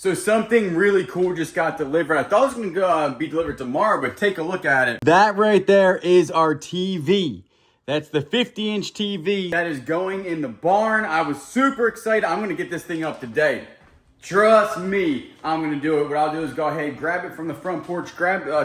So something really cool just got delivered. I thought it was gonna be delivered tomorrow, but take a look at it. That right there is our TV. That's the 50-inch TV that is going in the barn. I was super excited. I'm gonna get this thing up today. Trust me, I'm gonna do it. What I'll do is go ahead, grab it from the front porch,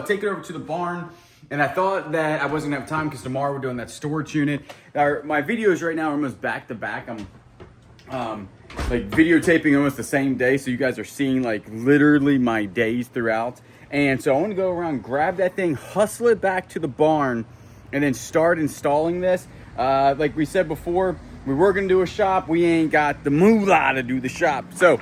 take it over to the barn. And I thought that I wasn't gonna have time because tomorrow we're doing that storage unit. My videos right now are almost back to back. I'm like videotaping almost the same day, so you guys are seeing like literally my days throughout. And so I want to go around, grab that thing, hustle it back to the barn, and then start installing this. Like we said before, we were gonna do a shop. We ain't got the moolah to do the shop. So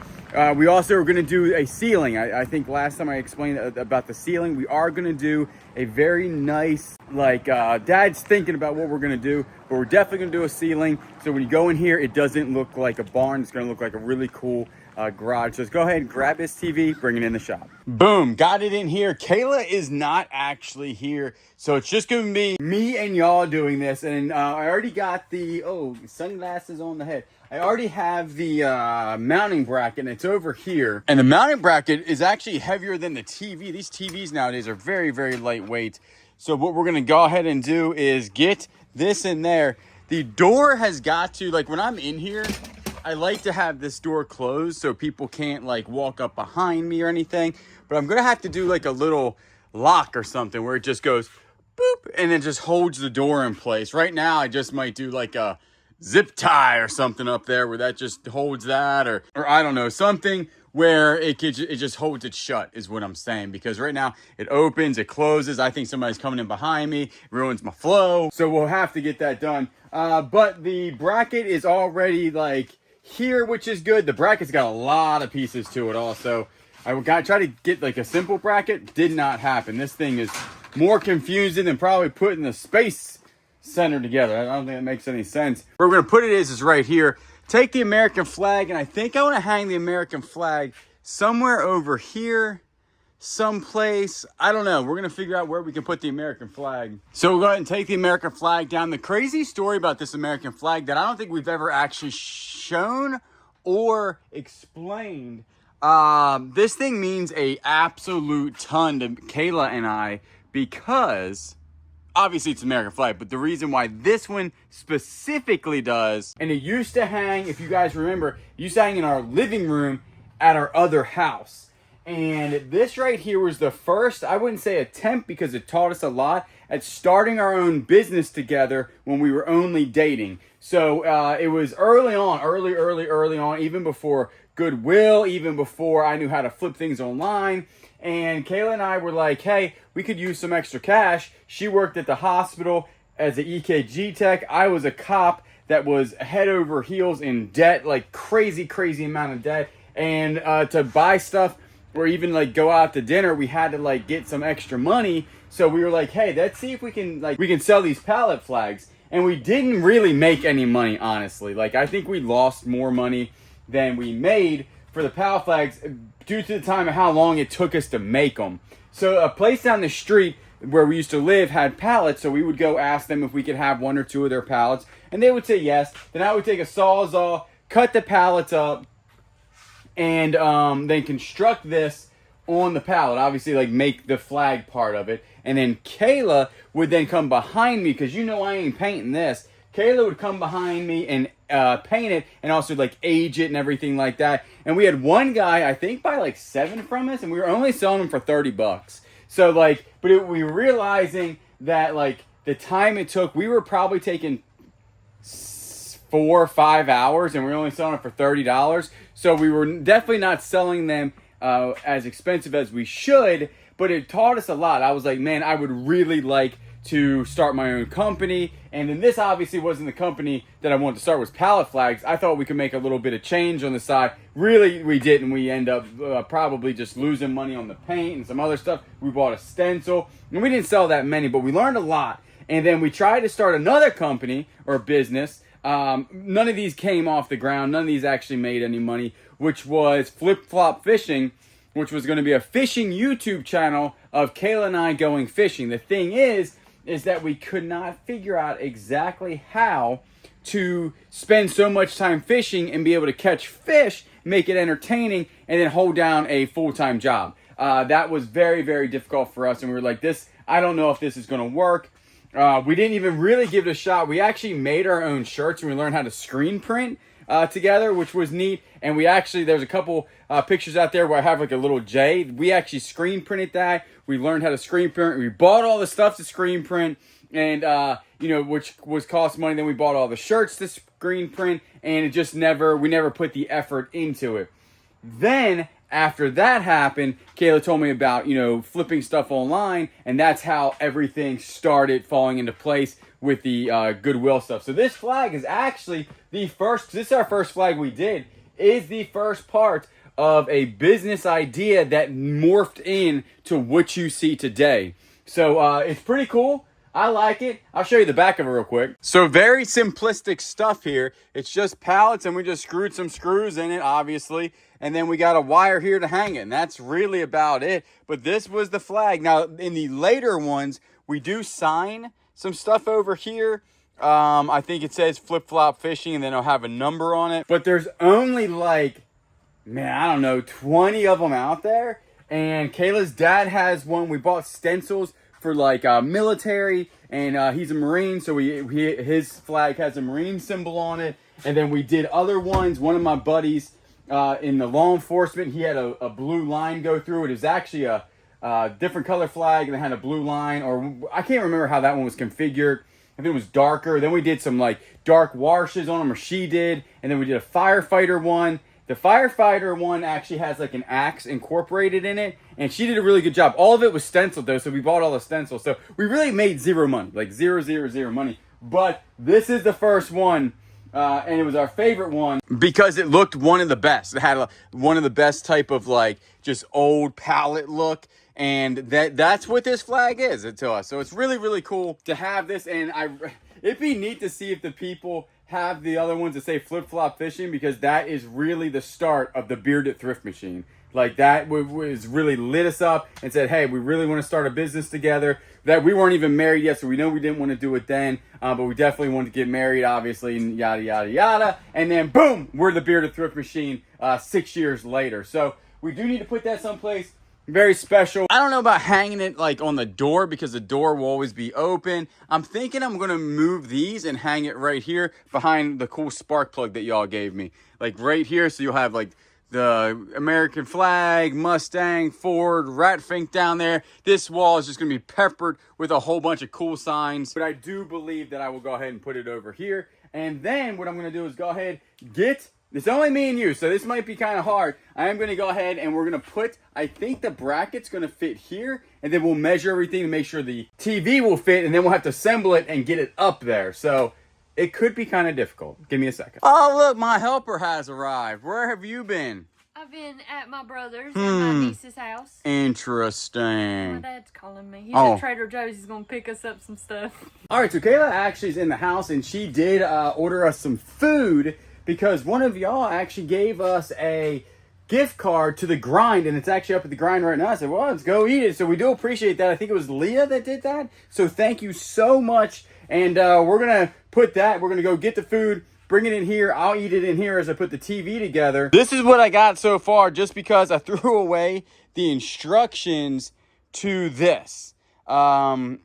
we also are gonna do a ceiling. I think last time I explained about the ceiling. We are gonna do a very nice, like Dad's thinking about what we're gonna do, but we're definitely gonna do a ceiling. So when you go in here, it doesn't look like a barn. It's gonna look like a really cool garage. So let's go ahead and grab this TV, bring it in the shop. Boom, got it in here. Kayla is not actually here, so it's just gonna be me and y'all doing this. And I already got the, sunglasses on the head. I already have the mounting bracket, and it's over here. And the mounting bracket is actually heavier than the TV. These TVs nowadays are very, very lightweight. So what we're gonna go ahead and do is get this in there. The door has got to, like when I'm in here, I like to have this door closed so people can't like walk up behind me or anything. But I'm gonna have to do like a little lock or something where it just goes boop and it just holds the door in place. Right now, I just might do like a zip tie or something up there where that just holds that, or I don't know, something where it just holds it shut is what I'm saying. Because right now it opens, it closes. I think somebody's coming in behind me, ruins my flow. So we'll have to get that done. But the bracket is already like here, which is good. The bracket's got a lot of pieces to it also. I tried to get like a simple bracket, did not happen. This thing is more confusing than probably putting the space center together. I don't think it makes any sense. Where we're gonna put it is right here. Take the American flag, and I think I want to hang the American flag somewhere over here, someplace. I don't know. We're gonna figure out where we can put the American flag. So we'll go ahead and take the American flag down. The crazy story about this American flag that I don't think we've ever actually shown or explained. This thing means a absolute ton to Kayla and I, because obviously it's American flag, but the reason why this one specifically does, and it used to hang, if you guys remember, it used to hang in our living room at our other house. And this right here was the first, I wouldn't say attempt, because it taught us a lot at starting our own business together when we were only dating. So it was early on, even before Goodwill, even before I knew how to flip things online. And Kayla and I were like, hey, we could use some extra cash. She worked at the hospital as an EKG tech. I was a cop that was head over heels in debt, like crazy amount of debt. And to buy stuff or even like go out to dinner, we had to like get some extra money. So we were like, hey, let's see if we can sell these pallet flags. And we didn't really make any money, honestly. Like, I think we lost more money than we made for the pallet flags due to the time of how long it took us to make them. So a place down the street where we used to live had pallets, so we would go ask them if we could have one or two of their pallets, and they would say yes. Then I would take a Sawzall, cut the pallets up, and then construct this on the pallet, obviously like make the flag part of it. And then Kayla would then come behind me, because you know I ain't painting this. Kayla would come behind me and paint it, and also like age it and everything like that. And we had one guy, I think, buy like 7 from us, and we were only selling them for $30. So like, we were realizing that like the time it took, we were probably taking 4 or 5 hours, and we were only selling it for $30. So we were definitely not selling them as expensive as we should, but it taught us a lot. I was like, man, I would really like to start my own company. And then this obviously wasn't the company that I wanted to start, was pallet flags. I thought we could make a little bit of change on the side. Really, we didn't. We end up probably just losing money on the paint and some other stuff. We bought a stencil, and we didn't sell that many, but we learned a lot. And then we tried to start another company or business. None of these came off the ground. None of these actually made any money, which was Flip Flop Fishing, which was going to be a fishing YouTube channel of Kayla and I going fishing. The thing is that we could not figure out exactly how to spend so much time fishing and be able to catch fish make it entertaining, and then hold down a full-time job. That was very, very difficult for us, and we were like, I don't know if this is going to work. We didn't even really give it a shot. We actually made our own shirts, and we learned how to screen print together, which was neat. And we actually, there's a couple pictures out there where I have like a little J. We actually screen printed that. We learned how to screen print. We bought all the stuff to screen print, and which was cost money. Then we bought all the shirts to screen print, and it just we never put the effort into it. Then after that happened, Kayla told me about, flipping stuff online, and that's how everything started falling into place with the Goodwill stuff. So this flag is actually this is our first flag we did, is the first part of a business idea that morphed into what you see today. So it's pretty cool. I like it. I'll show you the back of it real quick. So very simplistic stuff here. It's just pallets, and we just screwed some screws in it, obviously. And then we got a wire here to hang it, and that's really about it. But this was the flag. Now, in the later ones, we do sign some stuff over here. I think it says flip-flop fishing, and then it'll have a number on it. But there's only like, I don't know, 20 of them out there. And Kayla's dad has one. We bought stencils for like military, and he's a Marine, so his flag has a Marine symbol on it. And then we did other ones. One of my buddies in the law enforcement, he had a blue line go through it. It was actually a different color flag, and it had a blue line, or I can't remember how that one was configured. I think it was darker. Then we did some like dark washes on them, or she did, and then we did a firefighter one. The firefighter one actually has like an axe incorporated in it, and she did a really good job. All of it was stenciled though, so we bought all the stencils. So we really made zero money, like zero money. But this is the first one, and it was our favorite one because it looked one of the best. It had one of the best type of like just old pallet look, and that's what this flag is to us. So it's really, really cool to have this, and it'd be neat to see if the people have the other ones that say flip-flop fishing, because that is really the start of the Bearded Thrift Machine. Like that was really lit us up and said, hey, we really want to start a business together. That we weren't even married yet, so we know we didn't want to do it then, but we definitely wanted to get married, obviously, and yada, yada, yada. And then boom, we're the Bearded Thrift Machine 6 years later. So we do need to put that someplace very special. I don't know about hanging it like on the door, because the door will always be open. I'm thinking I'm gonna move these and hang it right here behind the cool spark plug that y'all gave me, like right here. So you'll have like the American flag, Mustang, Ford, Ratfink down there. This wall is just gonna be peppered with a whole bunch of cool signs. But I do believe that I will go ahead and put it over here. And then what I'm gonna do is go ahead, it's only me and you, so this might be kind of hard. I am going to go ahead and we're going to put, I think the bracket's going to fit here, and then we'll measure everything to make sure the TV will fit, and then we'll have to assemble it and get it up there. So it could be kind of difficult. Give me a second. Oh, look, my helper has arrived. Where have you been? I've been at my brother's at my niece's house. Interesting. My dad's calling me. He's at Trader Joe's. He's going to pick us up some stuff. All right, so Kayla actually is in the house, and she did order us some food, because one of y'all actually gave us a gift card to the Grind, and it's actually up at the Grind right now. I said, well, let's go eat it. So we do appreciate that. I think it was Leah that did that. So thank you so much. And we're going to put that, we're going to go get the food, bring it in here. I'll eat it in here as I put the TV together. This is what I got so far, just because I threw away the instructions to this,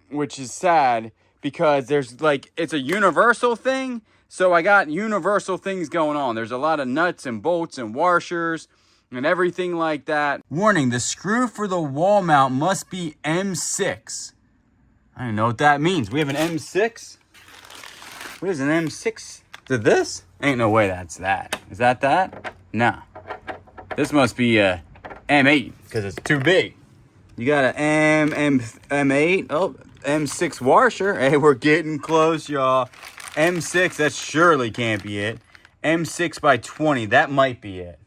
which is sad, because there's like, it's a universal thing. So I got universal things going on. There's a lot of nuts and bolts and washers and everything like that. Warning, the screw for the wall mount must be M6. I don't know what that means. We have an M6? What is an M6 to this? Ain't no way that's that. Is that that? No. This must be a M8, because it's too big. You got an M8. Oh, M6 washer. Hey, we're getting close, y'all. M6, that surely can't be it. M6 by 20, that might be it.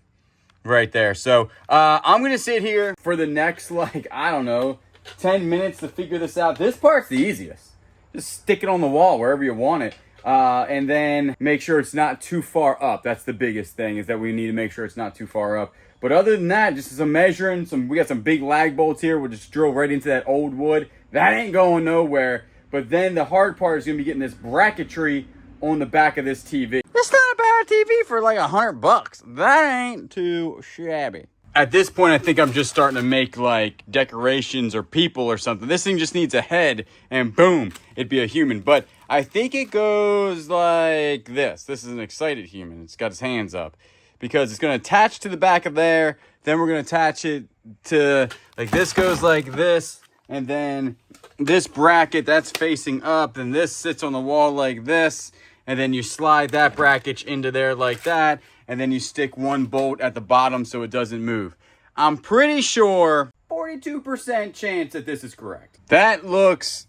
Right there. So, I'm going to sit here for the next, like, I don't know, 10 minutes to figure this out. This part's the easiest. Just stick it on the wall wherever you want it. And then make sure it's not too far up. That's the biggest thing, is that we need to make sure it's not too far up. But other than that, just some measuring, we got some big lag bolts here. We'll just drill right into that old wood. That ain't going nowhere. But then the hard part is going to be getting this bracketry on the back of this TV. It's not a bad got a TV for like $100. That ain't too shabby. At this point, I think I'm just starting to make like decorations or people or something. This thing just needs a head and boom, it'd be a human. But I think it goes like this. This is an excited human. It's got his hands up because it's going to attach to the back of there. Then we're going to attach it to like this goes like this. And then this bracket that's facing up. Then this sits on the wall like this. And then you slide that bracket into there like that. And then you stick one bolt at the bottom so it doesn't move. I'm pretty sure 42% chance that this is correct. That looks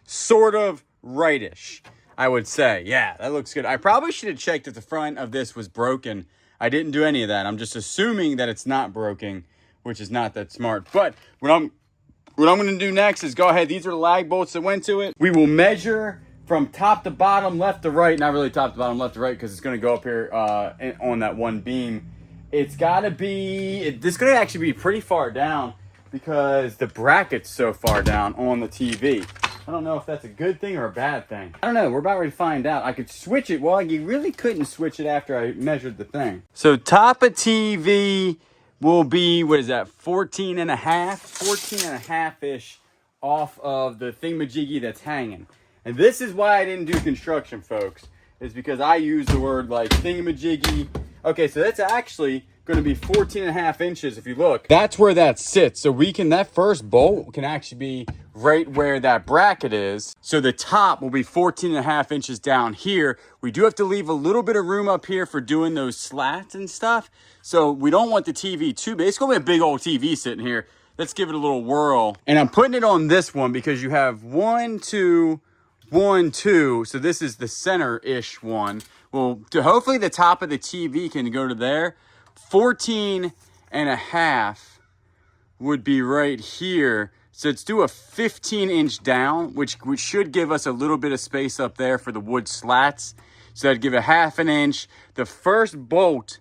sort of rightish, I would say. Yeah, that looks good. I probably should have checked if the front of this was broken. I didn't do any of that. I'm just assuming that it's not broken, which is not that smart. But what I'm going to do next is go ahead. These are the lag bolts that went to it. We will measure from top to bottom, left to right. Not really top to bottom, left to right, because it's going to go up here on that one beam. It's got to be, this is going to actually be pretty far down because the bracket's so far down on the TV. I don't know if that's a good thing or a bad thing. I don't know. We're about ready to find out. I could switch it. Well, you really couldn't switch it after I measured the thing. So top of TV will be, what is that, 14 and a half-ish off of the thingamajiggy that's hanging. And this is why I didn't do construction, folks, is because I use the word like thingamajiggy. Okay, so that's actually going to be 14 and a half inches if you look. That's where that sits. So that first bolt can actually be right where that bracket is. So the top will be 14 and a half inches down here. We do have to leave a little bit of room up here for doing those slats and stuff. So we don't want the TV too big. It's going to be a big old TV sitting here. Let's give it a little whirl. And I'm putting it on this one because you have 1, 2, 1, 2. So this is the center-ish one. Well, hopefully the top of the TV can go to there. 14 and a half would be right here. So let's do a 15-inch down, which should give us a little bit of space up there for the wood slats. So I'd give a half an inch. The first bolt,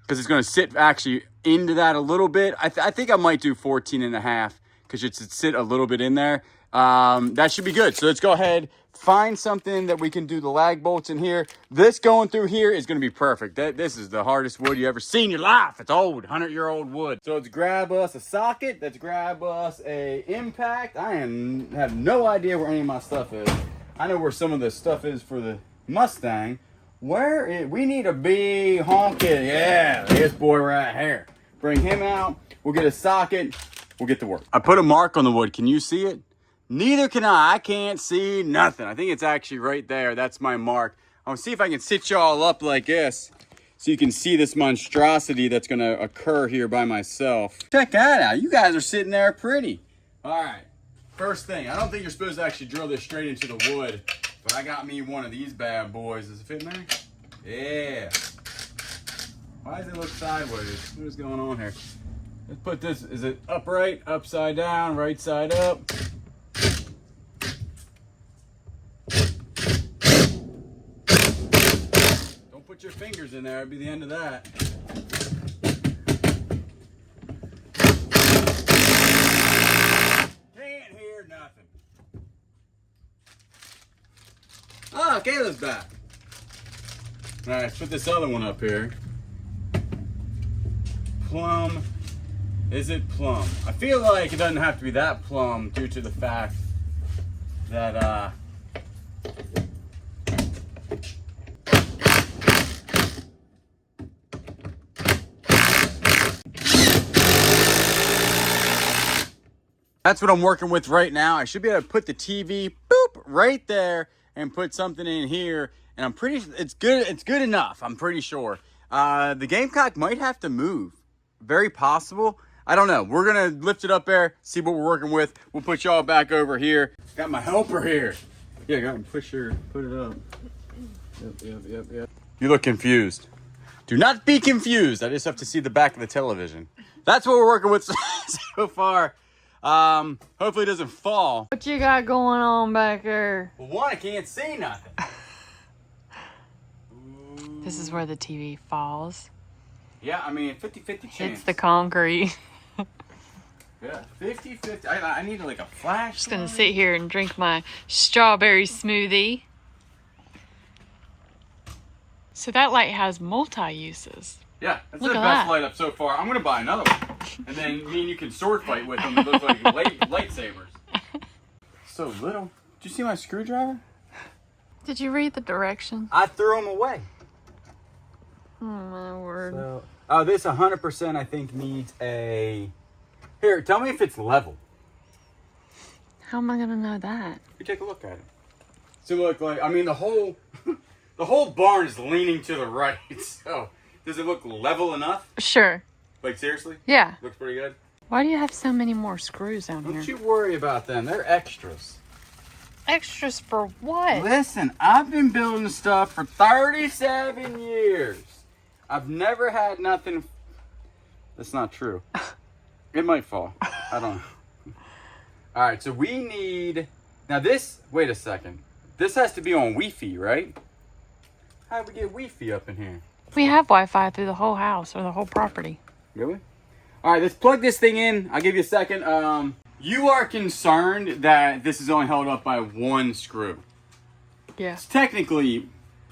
because it's going to sit actually into that a little bit. I think I might do 14 and a half because it should sit a little bit in there. That should be good. So let's go ahead, find something that we can do the lag bolts in here. This going through here is going to be perfect. This is the hardest wood you ever seen in your life. It's old, 100-year-old wood. So let's grab us a socket. Let's grab us a impact. I have no idea where any of my stuff is. I know where some of the stuff is for the Mustang. We need a big honky. Yeah, this boy right here. Bring him out. We'll get a socket. We'll get to work. I put a mark on the wood. Can you see it? Neither can I. I can't see nothing. I think it's actually right there. That's my mark. I'm going to see if I can sit y'all up like this so you can see this monstrosity that's going to occur here by myself. Check that out. You guys are sitting there pretty. All right. First thing, I don't think you're supposed to actually drill this straight into the wood, but I got me one of these bad boys. Does it fit in there? Yeah. Why does it look sideways? What is going on here? Let's put this, is it upright, upside down, right side up? Don't put your fingers in there, it'd be the end of that. Can't hear nothing. Oh, Caleb's back. All right, let's put this other one up here. Plumb. Is it plumb? I feel like it doesn't have to be that plumb due to the fact that that's what I'm working with right now. I should be able to put the TV right there and put something in here, and I'm pretty it's good enough. I'm pretty sure. The Gamecock might have to move. Very possible. I don't know. We're going to lift it up there, see what we're working with. We'll put y'all back over here. Got my helper here. Yeah, go and put it up. Yep. You look confused. Do not be confused. I just have to see the back of the television. That's what we're working with so far. Hopefully it doesn't fall. What you got going on back there? Well, one, I can't see nothing. This is where the TV falls. Yeah, I mean, 50-50 chance. Hits the concrete. Yeah, 50-50. I need like a flash. Just gonna sit here and drink my strawberry smoothie. So that light has multi-uses. Yeah, that's Look the at best that. light up so far. I'm gonna buy another one, and then me and you can sword fight with them. It looks like lightsabers. So little. Did you see my screwdriver? Did you read the directions? I threw them away. Oh my word. So, oh, this 100% I think needs a. Here, tell me if it's level. How am I gonna know that? You take a look at it. So look like, I mean, the whole the whole barn is leaning to the right. So does it look level enough? Sure. Like seriously? Yeah. Looks pretty good. Why do you have so many more screws down here? Don't you worry about them. They're extras. Extras for what? Listen, I've been building stuff for 37 years. I've never had nothing. That's not true. It might fall. I don't know. All right, so we need. Now this. Wait a second. This has to be on Wi-Fi, right? How do we get Wi-Fi up in here? We have Wi-Fi through the whole house or the whole property. Really? All right, let's plug this thing in. I'll give you a second. You are concerned that this is only held up by one screw. Yeah. It's technically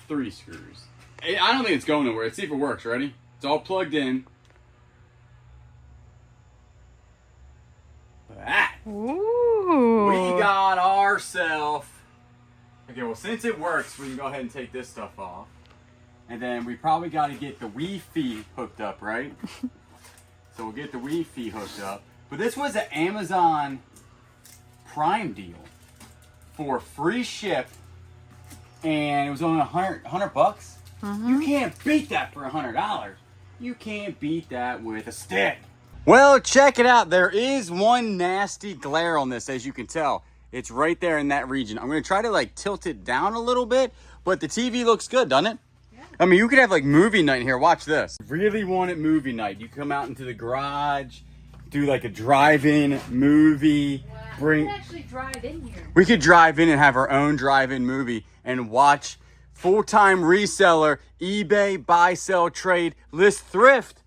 3 screws. I don't think it's going nowhere. Let's see if it works. Ready? It's all plugged in. Ah, Ooh. we got ourselves. Okay, well, since it works, we can go ahead and take this stuff off. And then we probably got to get the Wi-Fi hooked up, right? So we'll get the Wi-Fi hooked up. But this was an Amazon Prime deal for free ship. And it was only $100 bucks. You can't beat that for $100. You can't beat that with a stick. Well, check it out. There is one nasty glare on this, as you can tell. It's right there in that region. I'm going to try to like tilt it down a little bit, but the TV looks good, doesn't it? Yeah. I mean, you could have like movie night in here. Watch this. Really wanted movie night. You come out into the garage, do like a drive-in movie. Wow. We could actually drive in here. We could drive in and have our own drive-in movie and watch full-time reseller, eBay, buy, sell, trade, list, thrift.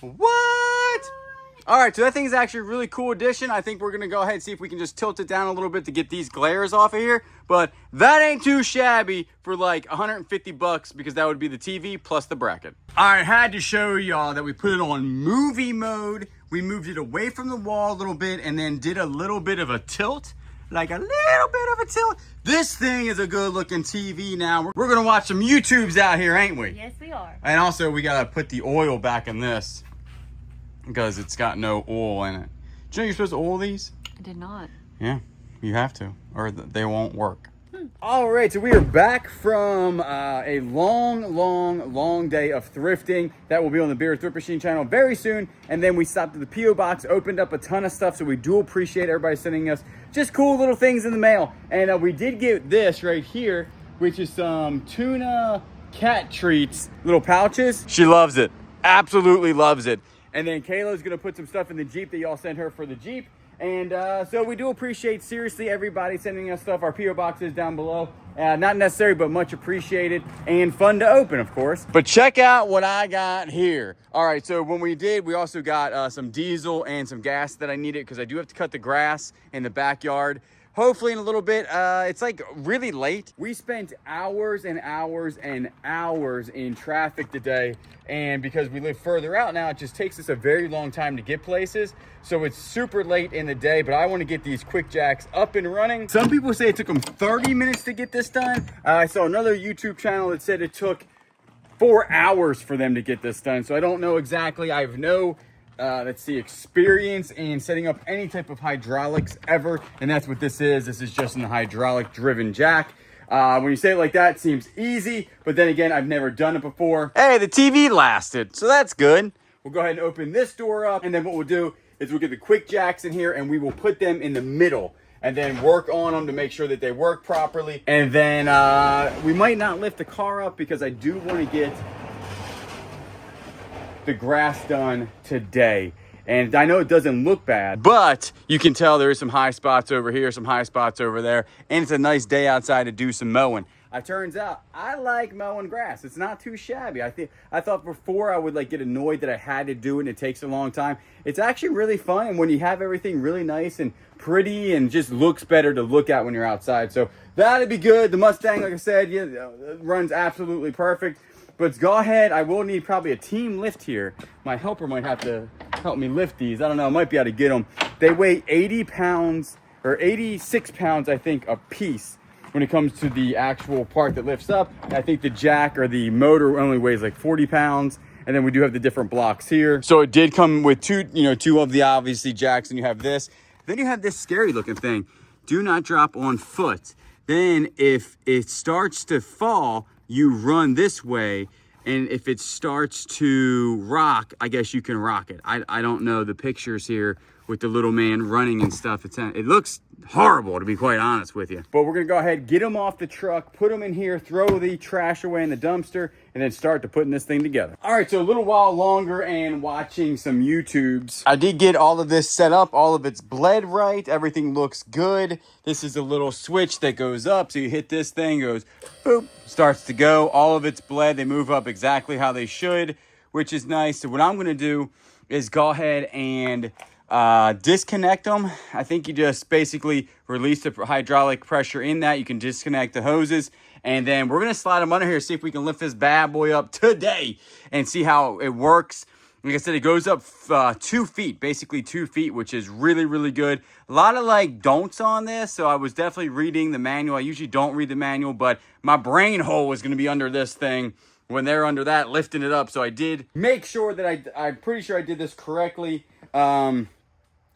What? All right, so that thing is actually a really cool addition. I think we're going to go ahead and see if we can just tilt it down a little bit to get these glares off of here. But that ain't too shabby for like 150 bucks because that would be the TV plus the bracket. All right, had to show y'all that we put it on movie mode. We moved it away from the wall a little bit and then did a little bit of a tilt. Like a little bit of a tilt. This thing is a good looking TV now. We're going to watch some YouTubes out here, ain't we? Yes, we are. And also we got to put the oil back in this because it's got no oil in it. Do you know you're supposed to oil these? I did not. Yeah, you have to or they won't work. All right, so we are back from a long day of thrifting. That will be on the Bearded Thrift Machine channel very soon. And then we stopped at the P.O. box, opened up a ton of stuff. So we do appreciate everybody sending us just cool little things in the mail. And we did get this right here, which is some tuna cat treats, little pouches. She loves it, absolutely loves it. And then Kayla's gonna put some stuff in the Jeep that y'all sent her for the Jeep. And so we do appreciate, seriously, everybody sending us stuff. Our P.O. box is down below. Not necessary, but much appreciated and fun to open, of course. But check out what I got here. All right, so when we did, we also got some diesel and some gas that I needed because I do have to cut the grass in the backyard. Hopefully in a little bit. It's like really late. We spent hours and hours and hours in traffic today. And because we live further out now, it just takes us a very long time to get places. So it's super late in the day, but I want to get these quick jacks up and running. Some people say it took them 30 minutes to get this done. I saw another YouTube channel that said it took 4 hours for them to get this done. So I don't know exactly. I have no let's see, experience in setting up any type of hydraulics ever, and that's what this is. This is just an hydraulic driven jack. When you say it like that, it seems easy, but then again, I've never done it before. Hey, the TV lasted, so that's good. We'll go ahead and open this door up, and then what we'll do is we'll get the quick jacks in here and we will put them in the middle and then work on them to make sure that they work properly. And then we might not lift the car up because I do want to get the grass done today. And I know it doesn't look bad, but you can tell there is some high spots over here, some high spots over there, and it's a nice day outside to do some mowing. It turns out I like mowing grass. It's not too shabby. I thought before I would like get annoyed that I had to do it and it takes a long time. It's actually really fun, and when you have everything really nice and pretty and just looks better to look at when you're outside. So that'd be good. The Mustang, like I said, runs absolutely perfect. But let's go ahead. I will need probably a team lift here. My helper might have to help me lift these. I don't know. I might be able to get them. They weigh 80 pounds or 86 pounds, I think, a piece when it comes to the actual part that lifts up. I think the jack or the motor only weighs like 40 pounds. And then we do have the different blocks here. So it did come with two of the obviously jacks, and you have this. Then you have this scary looking thing. Do not drop on foot. Then if it starts to fall, you run this way. And if it starts to rock, I guess you can rock it. I don't know the pictures here with the little man running and stuff. It looks horrible, to be quite honest with you. But we're gonna go ahead, get them off the truck, put them in here, throw the trash away in the dumpster, and then start to putting this thing together. All right, so a little while longer and watching some YouTubes. I did get all of this set up. All of it's bled right. Everything looks good. This is a little switch that goes up. So you hit this thing, goes boop, starts to go. All of it's bled. They move up exactly how they should, which is nice. So what I'm gonna do is go ahead and disconnect them. I think you just basically release the hydraulic pressure in that. You can disconnect the hoses, and then we're gonna slide them under here, see if we can lift this bad boy up today and see how it works. Like I said, it goes up 2 feet, basically 2 feet, which is really, really good. A lot of like don'ts on this, so I was definitely reading the manual. I usually don't read the manual, but my brain hole was gonna be under this thing when they're under that, lifting it up. So I did make sure that I'm pretty sure I did this correctly.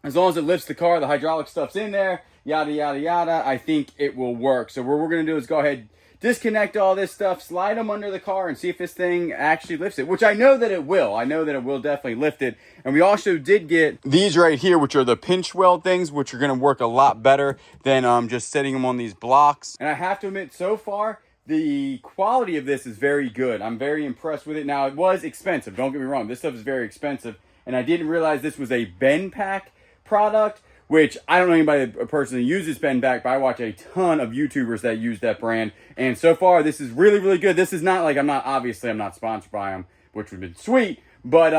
As long as it lifts the car, the hydraulic stuff's in there, yada, yada, yada, I think it will work. So what we're going to do is go ahead, disconnect all this stuff, slide them under the car, and see if this thing actually lifts it, which I know that it will. I know that it will definitely lift it. And we also did get these right here, which are the pinch weld things, which are going to work a lot better than just setting them on these blocks. And I have to admit, so far, the quality of this is very good. I'm very impressed with it. Now, it was expensive. Don't get me wrong. This stuff is very expensive. And I didn't realize this was a bend pack product, which I don't know anybody, a person that uses bend pack, but I watch a ton of YouTubers that use that brand. And so far, this is really, really good. This is not like, I'm not sponsored by them, which would have been sweet. But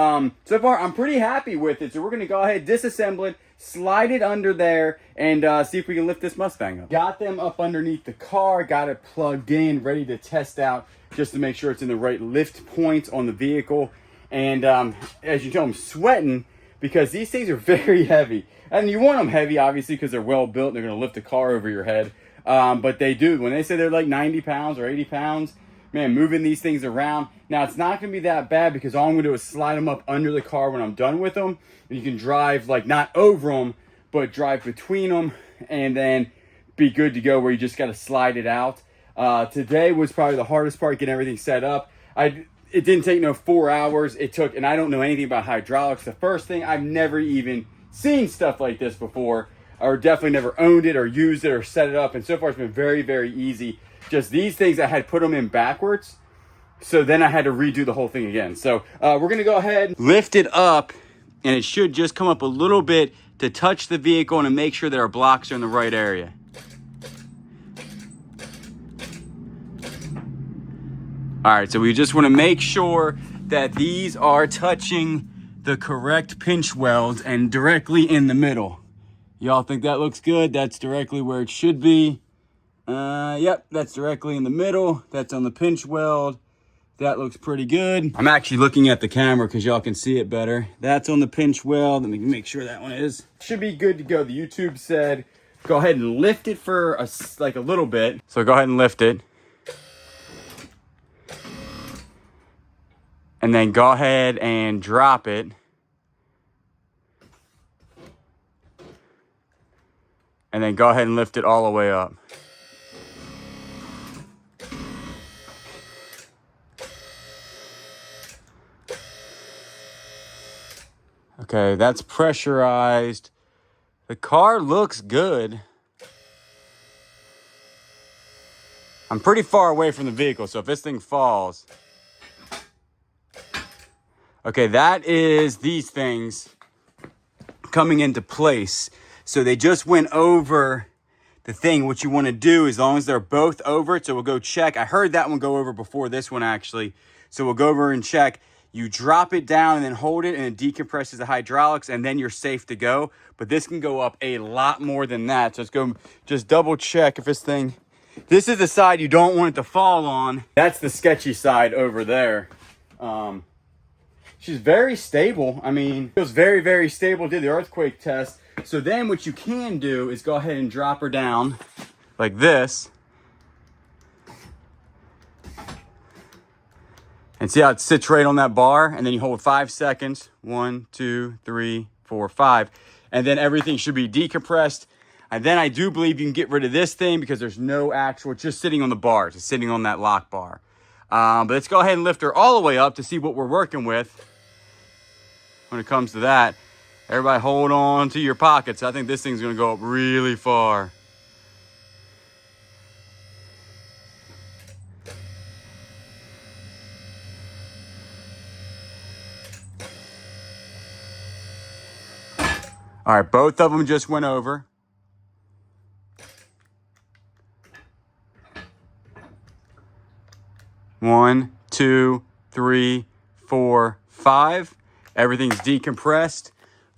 so far, I'm pretty happy with it. So we're going to go ahead, disassemble it, slide it under there, and see if we can lift this Mustang up. Got them up underneath the car, got it plugged in, ready to test out, just to make sure it's in the right lift points on the vehicle. And as you can tell, I'm sweating because these things are very heavy. And you want them heavy, obviously, because they're well built and they're going to lift the car over your head. But they do. When they say they're like 90 pounds or 80 pounds, man, moving these things around. Now, it's not going to be that bad because all I'm going to do is slide them up under the car when I'm done with them. And you can drive, like, not over them, but drive between them and then be good to go where you just got to slide it out. Today was probably the hardest part, getting everything set up. It didn't take no 4 hours. It took, and I don't know anything about hydraulics. The first thing, I've never even seen stuff like this before, or definitely never owned it or used it or set it up. And so far, it's been very, very easy. Just these things, I had put them in backwards. So then I had to redo the whole thing again. So we're going to go ahead, lift it up, and it should just come up a little bit to touch the vehicle and to make sure that our blocks are in the right area. All right, so we just want to make sure that these are touching the correct pinch welds and directly in the middle. Y'all think that looks good? That's directly where it should be. Yep, that's directly in the middle. That's on the pinch weld. That looks pretty good. I'm actually looking at the camera because y'all can see it better. That's on the pinch weld. Let me make sure that one is. Should be good to go. The YouTube said, go ahead and lift it for a little bit. So go ahead and lift it. And then go ahead and drop it. And then go ahead and lift it all the way up. Okay, that's pressurized. The car looks good. I'm pretty far away from the vehicle, so if this thing falls... Okay, that is these things coming into place. So they just went over the thing. What you want to do, as long as they're both over it, so we'll go check. I heard that one go over before this one, actually. So we'll go over and check. You drop it down and then hold it, and it decompresses the hydraulics, and then you're safe to go. But this can go up a lot more than that. So let's go just double check if this thing This is the side you don't want it to fall on. That's the sketchy side over there. She's very stable. I mean, feels very, very stable. Did the earthquake test. So then what you can do is go ahead and drop her down like this. And see how it sits right on that bar? And then you hold 5 seconds. 1, 2, 3, 4, 5. And then everything should be decompressed. And then I do believe you can get rid of this thing because there's no actual, it's just sitting on the bars. It's sitting on that lock bar. But let's go ahead and lift her all the way up to see what we're working with when it comes to that. Everybody hold on to your pockets. I think this thing's gonna go up really far. All right, both of them just went over. One, 2, 3, 4, 5. Everything's decompressed.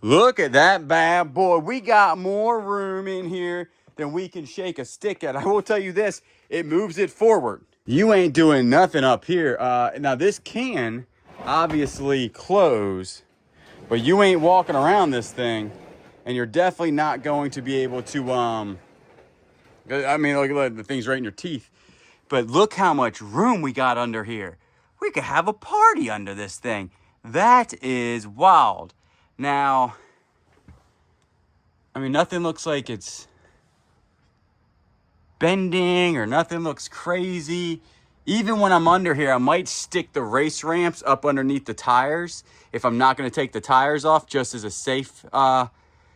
Look at that bad boy. We got more room in here than we can shake a stick at. I will tell you this, it moves it forward. You ain't doing nothing up here. Now this can obviously close, but you ain't walking around this thing, and you're definitely not going to be able to, I mean, look at the thing's right in your teeth. But look how much room we got under here. We could have a party under this thing. That is wild. Now, I mean, nothing looks like it's bending or nothing looks crazy. Even when I'm under here, I might stick the race ramps up underneath the tires if I'm not going to take the tires off, just as a safe,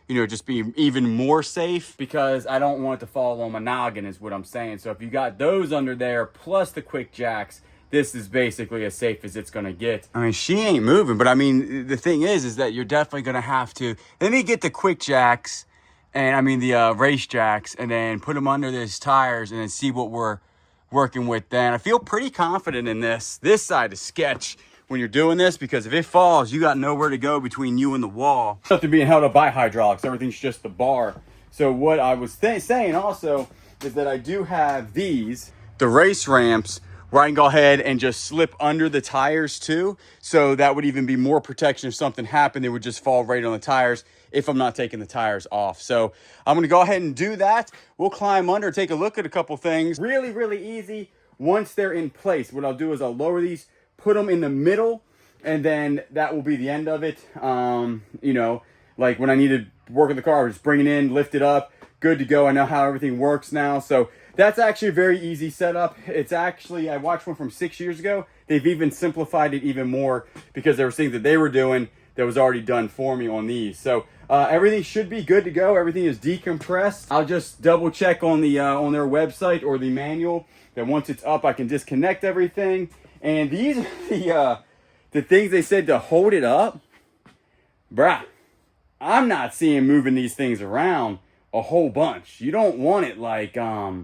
just be even more safe, because I don't want it to fall on my noggin is what I'm saying. So if you got those under there plus the quick jacks, this is basically as safe as it's gonna get. I mean, she ain't moving, but I mean, the thing is that you're definitely gonna have to, let me get the quick jacks, and I mean the race jacks, and then put them under these tires and then see what we're working with then. I feel pretty confident in this. This side is sketch when you're doing this, because if it falls, you got nowhere to go between you and the wall. Nothing being held up by hydraulics, everything's just the bar. So what I was saying also is that I do have these, the race ramps, where I can go ahead and just slip under the tires too. So that would even be more protection. If something happened, it would just fall right on the tires if I'm not taking the tires off. So I'm gonna go ahead and do that. We'll climb under, take a look at a couple things. Really, really easy once they're in place. What I'll do is I'll lower these, put them in the middle, and then that will be the end of it. Like when I need to work in the car, just bring it in, lift it up, good to go. I know how everything works now. So that's actually a very easy setup. It's actually, I watched one from 6 years ago. They've even simplified it even more because there was things that they were doing that was already done for me on these. So everything should be good to go. Everything is decompressed. I'll just double check on the on their website or the manual that once it's up, I can disconnect everything. And these are the things they said to hold it up. Bruh, I'm not seeing moving these things around a whole bunch. You don't want it like, I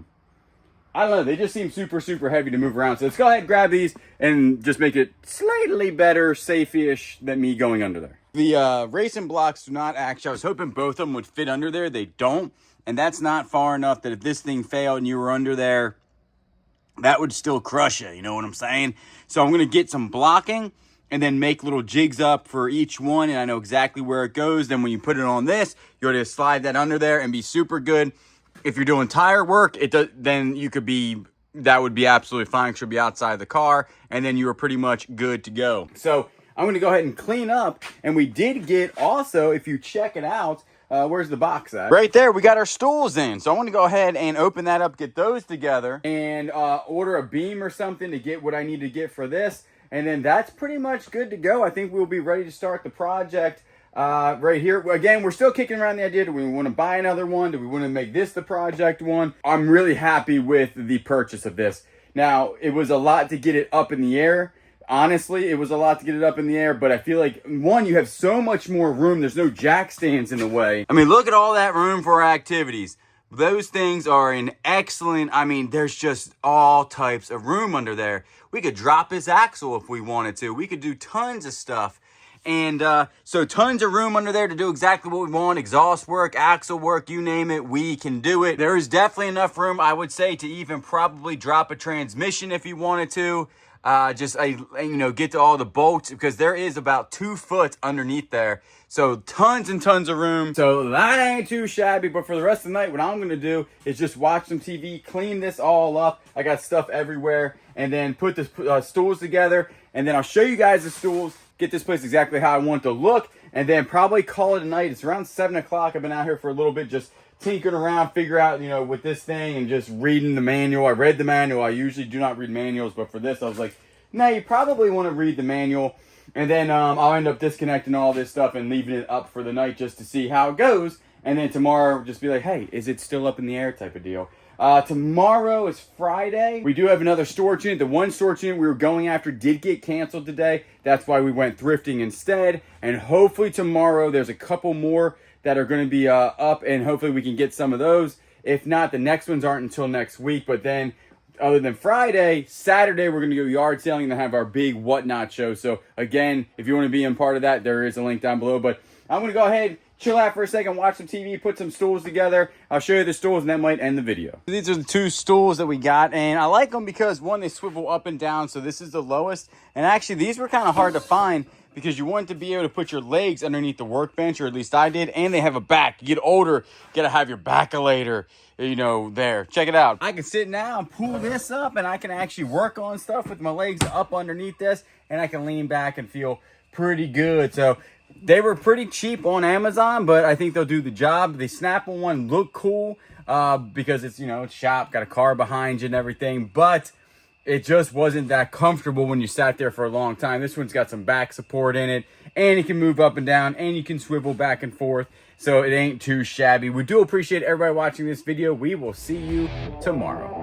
don't know, they just seem super, super heavy to move around. So let's go ahead and grab these and just make it slightly better, safe-ish than me going under there. The racing blocks do not actually, I was hoping both of them would fit under there. They don't. And that's not far enough that if this thing failed and you were under there, that would still crush you, you know what I'm saying? So I'm going to get some blocking and then make little jigs up for each one, and I know exactly where it goes. Then when you put it on this, you're going to slide that under there and be super good. If you're doing tire work, then you could be, that would be absolutely fine. It should be outside the car, and then you are pretty much good to go. So I'm going to go ahead and clean up, and we did get also, if you check it out, where's the box at? Right there, we got our stools in. So I want to go ahead and open that up, get those together, and order a beam or something to get what I need to get for this. And then that's pretty much good to go. I think we'll be ready to start the project right here. Again, we're still kicking around the idea. Do we want to buy another one? Do we want to make this the project one? I'm really happy with the purchase of this. Now, it was a lot to get it up in the air. Honestly, it was a lot to get it up in the air, but I feel like, one, you have so much more room. There's no jack stands in the way. I mean, look at all that room for our activities. Those things are in excellent, I mean, there's just all types of room under there. We could drop his axle if we wanted to. We could do tons of stuff. And so tons of room under there to do exactly what we want. Exhaust work, axle work, you name it, we can do it. There is definitely enough room, I would say, to even probably drop a transmission if you wanted to. Get to all the bolts, because there is about 2 foot underneath there. So tons and tons of room. So that ain't too shabby. But for the rest of the night, what I'm going to do is just watch some TV, clean this all up. I got stuff everywhere. And then put the stools together. And then I'll show you guys the stools. Get this place exactly how I want it to look, and then probably call it a night. It's around 7 o'clock. I've been out here for a little bit, just tinkering around, figure out, with this thing, and just reading the manual. I read the manual. I usually do not read manuals, but for this, I was like, no, you probably want to read the manual. And then I'll end up disconnecting all this stuff and leaving it up for the night just to see how it goes. And then tomorrow, just be like, hey, is it still up in the air type of deal. Tomorrow is Friday. We do have another storage unit. The one storage unit we were going after did get canceled today. That's why we went thrifting instead. And hopefully tomorrow there's a couple more that are going to be up, and hopefully we can get some of those. If not, the next ones aren't until next week. But then, other than Friday, Saturday we're going to go yard selling and have our big whatnot show. So again, if you want to be in part of that, there is a link down below. But I'm going to go ahead, chill out for a second, watch some TV, put some stools together. I'll show you the stools, and that might end the video. These are the 2 stools that we got, and I like them because, one, they swivel up and down, so this is the lowest. And actually, these were kind of hard to find because you want to be able to put your legs underneath the workbench, or at least I did, and they have a back. You get older, you got to have your backelator, there. Check it out. I can sit now and pull this up, and I can actually work on stuff with my legs up underneath this, and I can lean back and feel pretty good. So they were pretty cheap on Amazon, but I think they'll do the job. The Snap-on one looked cool because it's, it's shop, got a car behind you and everything, but it just wasn't that comfortable when you sat there for a long time. This one's got some back support in it, and it can move up and down, and you can swivel back and forth, so it ain't too shabby. We do appreciate everybody watching this video. We will see you tomorrow.